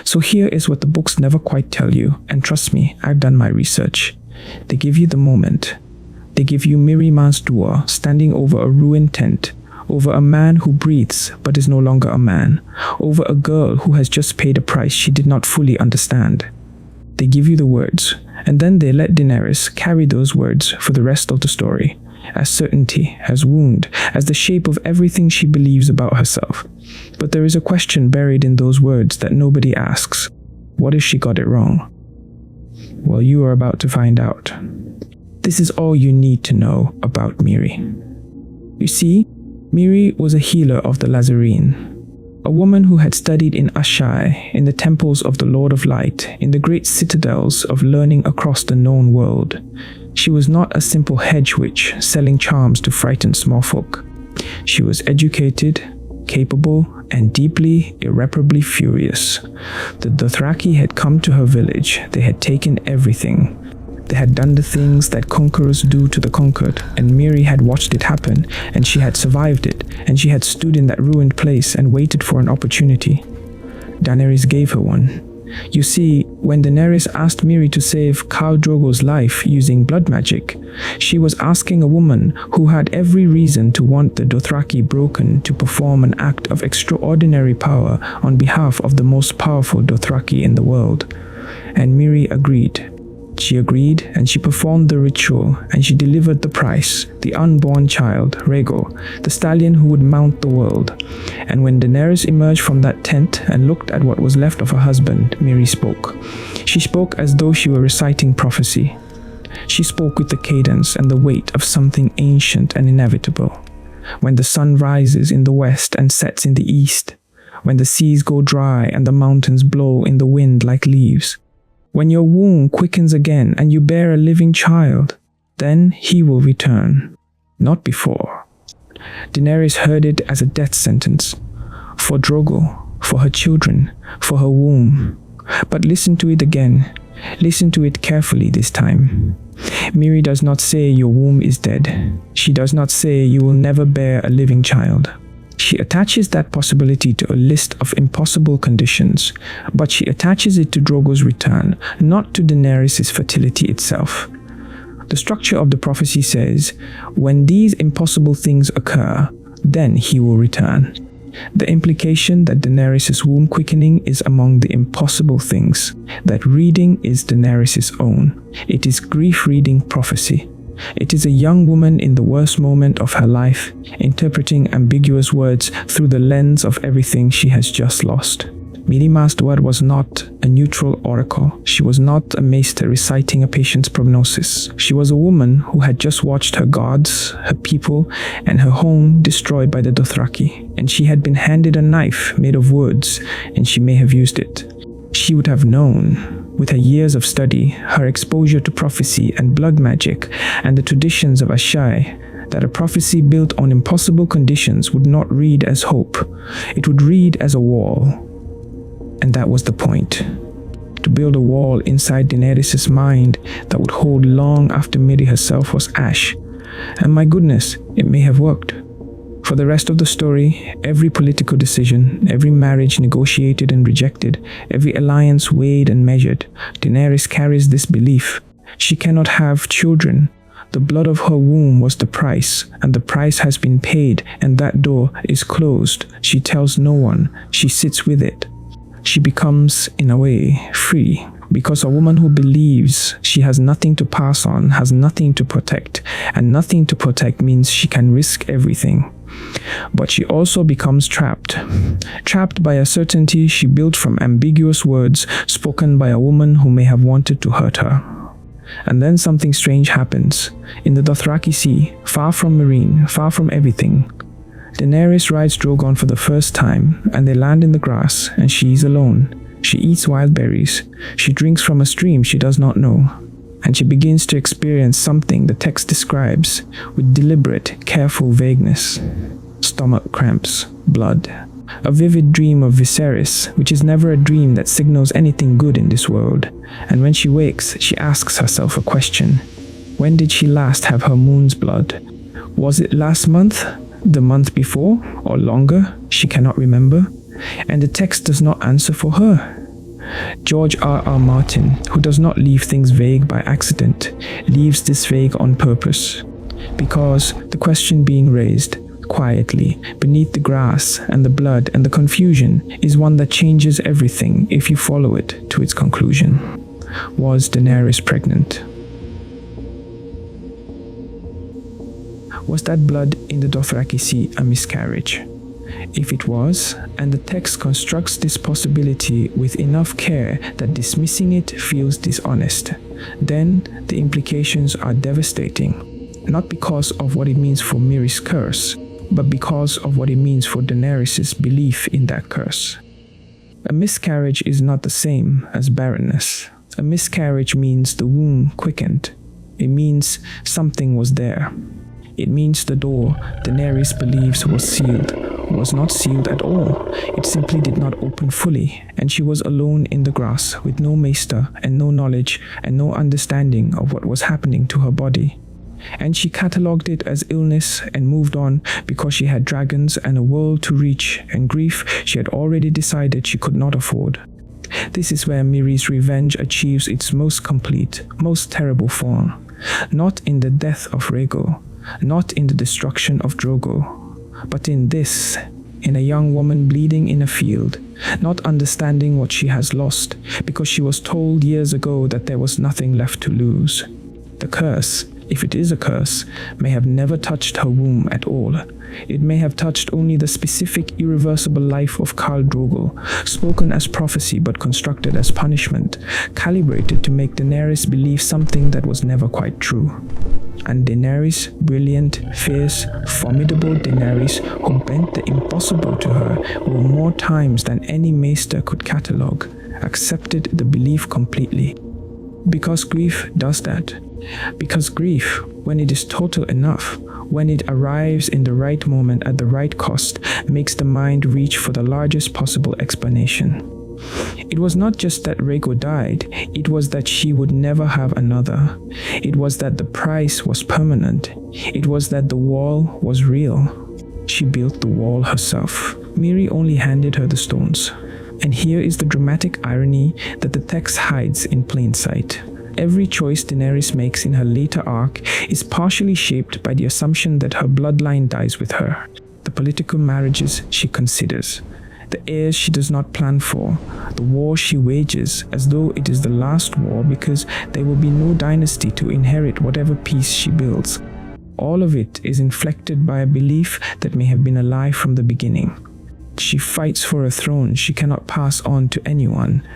So here is what the books never quite tell you, and trust me, I've done my research. They give you the moment. They give you Mirri Maz Duur standing over a ruined tent, over a man who breathes but is no longer a man, over a girl who has just paid a price she did not fully understand. They give you the words, and then they let Daenerys carry those words for the rest of the story, as certainty, as wound, as the shape of everything she believes about herself. But there is a question buried in those words that nobody asks. What if she got it wrong? Well, you are about to find out. This is all you need to know about Mirri. You see, Mirri was a healer of the Lazarene, a woman who had studied in Asshai, in the temples of the Lord of Light, in the great citadels of learning across the known world. She was not a simple hedge witch selling charms to frighten small folk. She was educated, capable, and deeply, irreparably furious. The Dothraki had come to her village. They had taken everything. They had done the things that conquerors do to the conquered, and Mirri had watched it happen, and she had survived it, and she had stood in that ruined place and waited for an opportunity. Daenerys gave her one. You see, when Daenerys asked Mirri to save Khal Drogo's life using blood magic, she was asking a woman who had every reason to want the Dothraki broken to perform an act of extraordinary power on behalf of the most powerful Dothraki in the world. And Mirri agreed. She agreed, and she performed the ritual, and she delivered the price, the unborn child, Rhaego, the stallion who would mount the world. And when Daenerys emerged from that tent and looked at what was left of her husband, Mirri spoke. She spoke as though she were reciting prophecy. She spoke with the cadence and the weight of something ancient and inevitable. When the sun rises in the west and sets in the east, when the seas go dry and the mountains blow in the wind like leaves, when your womb quickens again and you bear a living child, then he will return, not before. Daenerys heard it as a death sentence, for Drogo, for her children, for her womb. But listen to it again. Listen to it carefully this time. Mirri does not say your womb is dead. She does not say you will never bear a living child. She attaches that possibility to a list of impossible conditions, but she attaches it to Drogo's return, not to Daenerys' fertility itself. The structure of the prophecy says, when these impossible things occur, then he will return. The implication that Daenerys' womb quickening is among the impossible things, that reading is Daenerys' own. It is grief-reading prophecy. It is a young woman in the worst moment of her life, interpreting ambiguous words through the lens of everything she has just lost. Mirri Maz Duur was not a neutral oracle. She was not a maester reciting a patient's prognosis. She was a woman who had just watched her gods, her people, and her home destroyed by the Dothraki, and she had been handed a knife made of words, and she may have used it. She would have known, with her years of study, her exposure to prophecy and blood magic, and the traditions of Asshai, that a prophecy built on impossible conditions would not read as hope. It would read as a wall. And that was the point. To build a wall inside Daenerys' mind that would hold long after Mirri herself was ash. And my goodness, it may have worked. For the rest of the story, every political decision, every marriage negotiated and rejected, every alliance weighed and measured, Daenerys carries this belief. She cannot have children. The blood of her womb was the price, and the price has been paid, and that door is closed. She tells no one. She sits with it. She becomes, in a way, free, because a woman who believes she has nothing to pass on has nothing to protect, and nothing to protect means she can risk everything. But she also becomes trapped by a certainty she built from ambiguous words spoken by a woman who may have wanted to hurt her. And then something strange happens. In the Dothraki Sea, far from Meereen, far from everything, Daenerys rides Drogon for the first time, and they land in the grass, and she is alone. She eats wild berries. She drinks from a stream she does not know. And she begins to experience something the text describes with deliberate, careful vagueness. Stomach cramps, blood. A vivid dream of Viserys, which is never a dream that signals anything good in this world. And when she wakes, she asks herself a question. When did she last have her moon's blood? Was it last month? The month before? Or longer? She cannot remember. And the text does not answer for her. George R.R. Martin, who does not leave things vague by accident, leaves this vague on purpose. Because the question being raised, quietly, beneath the grass and the blood and the confusion, is one that changes everything if you follow it to its conclusion. Was Daenerys pregnant? Was that blood in the Dothraki Sea a miscarriage? If it was, and the text constructs this possibility with enough care that dismissing it feels dishonest, then the implications are devastating. Not because of what it means for Mirri's curse, but because of what it means for Daenerys' belief in that curse. A miscarriage is not the same as barrenness. A miscarriage means the womb quickened. It means something was there. It means the door Daenerys believes was sealed was not sealed at all. It simply did not open fully, and she was alone in the grass with no maester and no knowledge and no understanding of what was happening to her body. And she catalogued it as illness and moved on because she had dragons and a world to reach and grief she had already decided she could not afford. This is where Mirri's revenge achieves its most complete, most terrible form. Not in the death of Rhaego, not in the destruction of Drogo, but in this, in a young woman bleeding in a field, not understanding what she has lost because she was told years ago that there was nothing left to lose. The curse, if it is a curse, may have never touched her womb at all. It may have touched only the specific, irreversible life of Khal Drogo, spoken as prophecy but constructed as punishment, calibrated to make Daenerys believe something that was never quite true. And Daenerys, brilliant, fierce, formidable Daenerys, who bent the impossible to her were more times than any maester could catalogue, accepted the belief completely. Because grief does that. Because grief, when it is total enough, when it arrives in the right moment at the right cost, makes the mind reach for the largest possible explanation. It was not just that Rhaego died, it was that she would never have another. It was that the price was permanent. It was that the wall was real. She built the wall herself. Mirri only handed her the stones. And here is the dramatic irony that the text hides in plain sight. Every choice Daenerys makes in her later arc is partially shaped by the assumption that her bloodline dies with her, the political marriages she considers, the heirs she does not plan for, the war she wages as though it is the last war because there will be no dynasty to inherit whatever peace she builds. All of it is inflected by a belief that may have been a lie from the beginning. She fights for a throne she cannot pass on to anyone.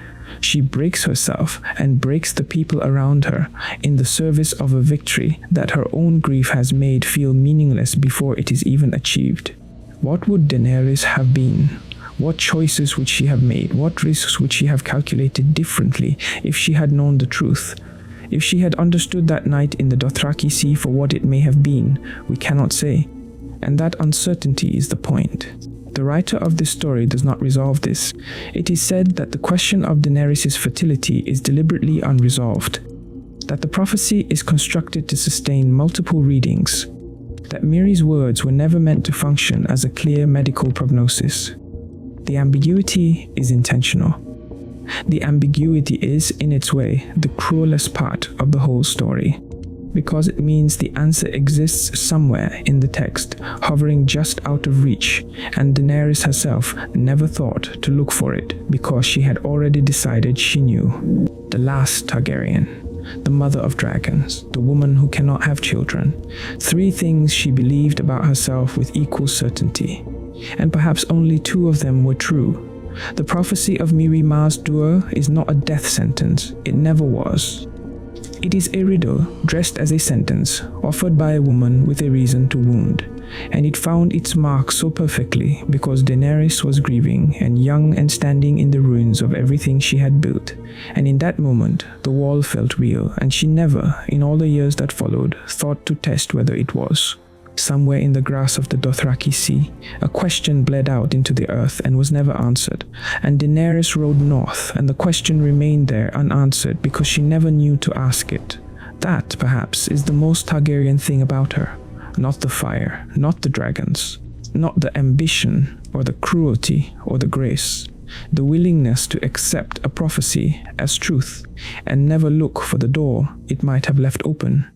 She breaks herself and breaks the people around her in the service of a victory that her own grief has made feel meaningless before it is even achieved. What would Daenerys have been? What choices would she have made? What risks would she have calculated differently if she had known the truth? If she had understood that night in the Dothraki Sea for what it may have been, we cannot say. And that uncertainty is the point. The writer of this story does not resolve this. It is said that the question of Daenerys' fertility is deliberately unresolved, that the prophecy is constructed to sustain multiple readings, that Mirri's words were never meant to function as a clear medical prognosis. The ambiguity is intentional. The ambiguity is, in its way, the cruelest part of the whole story, because it means the answer exists somewhere in the text, hovering just out of reach, and Daenerys herself never thought to look for it because she had already decided she knew. The last Targaryen, the mother of dragons, the woman who cannot have children. 3 things she believed about herself with equal certainty, and perhaps only 2 of them were true. The prophecy of Mirri Maz Duur is not a death sentence. It never was. It is a riddle dressed as a sentence, offered by a woman with a reason to wound, and it found its mark so perfectly because Daenerys was grieving and young and standing in the ruins of everything she had built, and in that moment the wall felt real, and she never, in all the years that followed, thought to test whether it was. Somewhere in the grass of the Dothraki Sea, a question bled out into the earth and was never answered, and Daenerys rode north, and the question remained there unanswered because she never knew to ask it. That, perhaps, is the most Targaryen thing about her. Not the fire, not the dragons, not the ambition, or the cruelty, or the grace. the willingness to accept a prophecy as truth and never look for the door it might have left open.